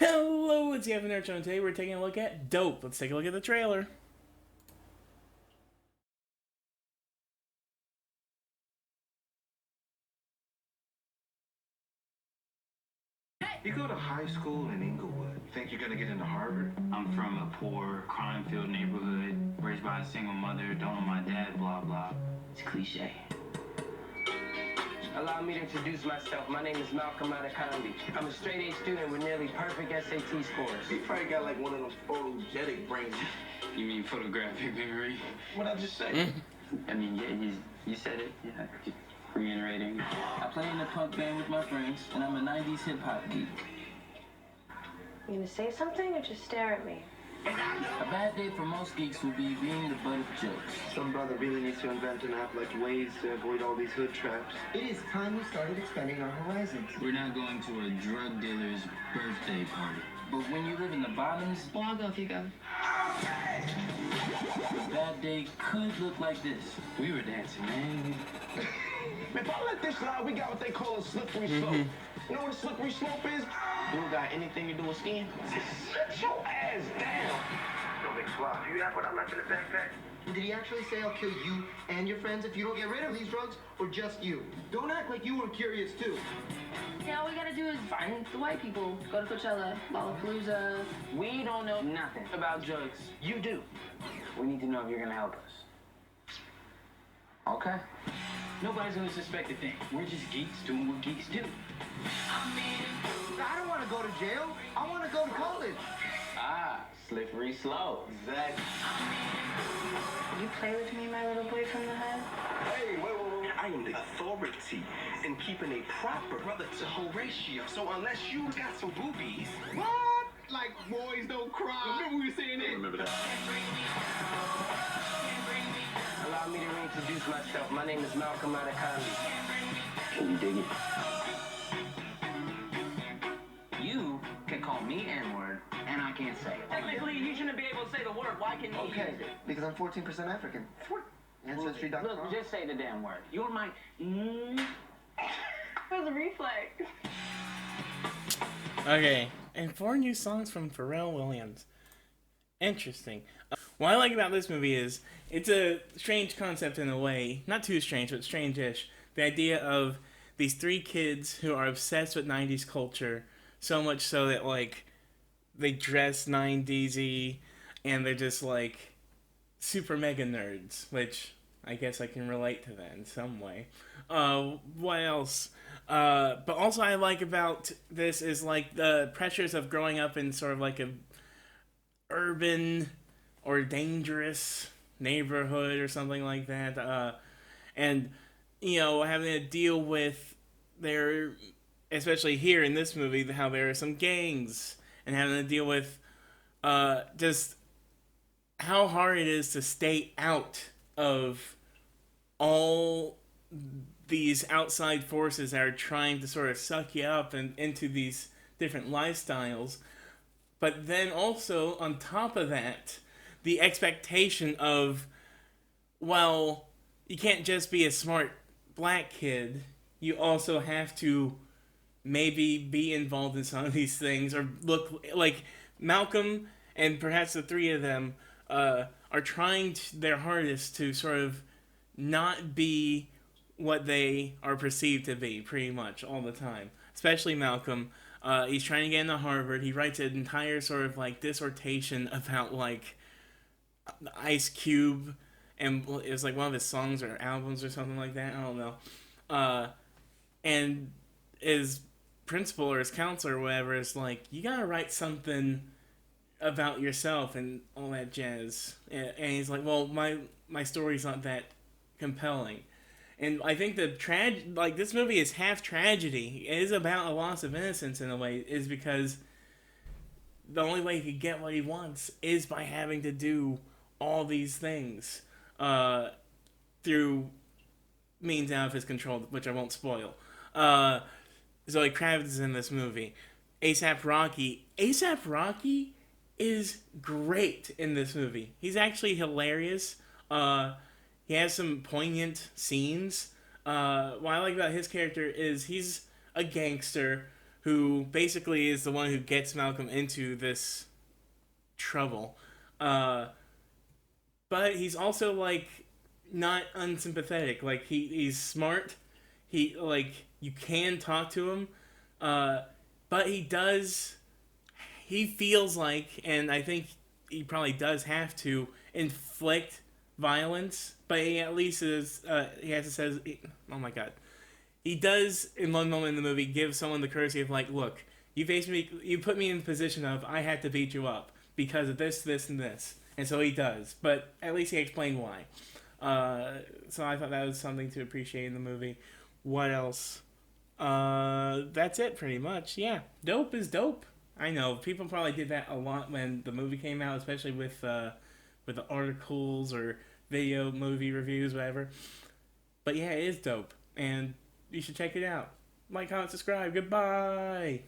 Hello, it's Gavin Arch, and today we're taking a look at Dope. Let's take a look at the trailer. You go to high school in Inglewood. Think you're gonna get into Harvard? I'm from a poor, crime-filled neighborhood, raised by a single mother, don't know my dad, blah, blah. It's cliche. Allow me to introduce myself. My name is Malcolm Adekambi. I'm a straight-A student with nearly perfect SAT scores. You probably got like one of those photogenic brains. You mean photographic memory? What'd I just say? I mean, yeah, you said it. Yeah, just reiterating. I play in a punk band with my friends, and I'm a 90s hip-hop geek. You gonna say something or just stare at me? A bad day for most geeks will be being the butt of jokes. Some brother really needs to invent an app like Waze to avoid all these hood traps. It is time we started expanding our horizons. We're not going to a drug dealer's birthday party. But when you live in the bottoms, Well, I'll go if you go. a bad day could look like this. We were dancing, man. If I let this slide, we got what they call a slippery slope. You know what a slippery slope is? You don't got anything to do with skiing? Sit your ass down. Yo, Big Swab, you have what I left in the backpack? Did he actually say I'll kill you and your friends if you don't get rid of these drugs, or just you? Don't act like you were curious too. Yeah, all we gotta do is find the white people. Go to Coachella, Lollapalooza. We don't know nothing about drugs. You do. We need to know if you're gonna help us. Okay. Nobody's gonna suspect a thing. We're just geeks doing what geeks do. I don't want to go to jail. I want to go to college. Ah, slippery slope. Exactly. You play with me, my little boy from the hood? Hey, wait. I am the authority in keeping a proper brother to whole ratio. So unless you got some boobies. What? Like boys don't cry. Remember we were saying that? Remember that. Allow me to reintroduce myself. My name is Malcolm Adekambi. Can you dig it? You can call me N-word, and I can't say it. Technically, you shouldn't be able to say the word. Why can you Okay, use it? because I'm 14% African. Ancestry.com. Look, just say the damn word. You're my... It was a reflex. Okay, and 4 new songs from Pharrell Williams. Interesting. What I like about this movie is it's a strange concept in a way. Not too strange, but strange-ish. The idea of these 3 kids who are obsessed with 90s culture, so much so that, like, they dress 90s-y, and they're just, like, super mega nerds, which I guess I can relate to that in some way. What else? But also I like about this is, like, the pressures of growing up in sort of, like, a urban or dangerous neighborhood or something like that. And, you know, having to deal with their, especially here in this movie, how there are some gangs, and having to deal with just how hard it is to stay out of all these outside forces that are trying to sort of suck you up and into these different lifestyles. But then also, on top of that, the expectation of, well, you can't just be a smart black kid. You also have to maybe be involved in some of these things, or look like Malcolm and perhaps the 3 of them are trying their hardest to sort of not be what they are perceived to be, pretty much all the time. Especially Malcolm. He's trying to get into Harvard. He writes an entire sort of like dissertation about like Ice Cube, and it was like one of his songs or albums or something like that. I don't know. And his principal or his counselor or whatever is like, you gotta write something about yourself and all that jazz. And he's like, well, my story's not that compelling. And I think this movie is half tragedy. It is about a loss of innocence in a way, is because the only way he could get what he wants is by having to do all these things through means out of his control, which I won't spoil. Zoe Kravitz is in this movie. A$AP Rocky. A$AP Rocky is great in this movie. He's actually hilarious. He has some poignant scenes. What I like about his character is he's a gangster who basically is the one who gets Malcolm into this trouble. But he's also like not unsympathetic. Like he's smart. He like you can talk to him, but he does. He feels like, and I think he probably does have to inflict violence. But he at least is. He has to says, "Oh my God." He does in one moment in the movie give someone the courtesy of like, "Look, you faced me. You put me in the position of I had to beat you up because of this, this, and this." And so he does, but at least he explained why. So I thought that was something to appreciate in the movie. What else? That's it pretty much. Yeah, dope is dope. I know people probably did that a lot when the movie came out, especially with the articles or video movie reviews, whatever. But yeah, it is dope, and you should check it out. Like, comment, subscribe. Goodbye.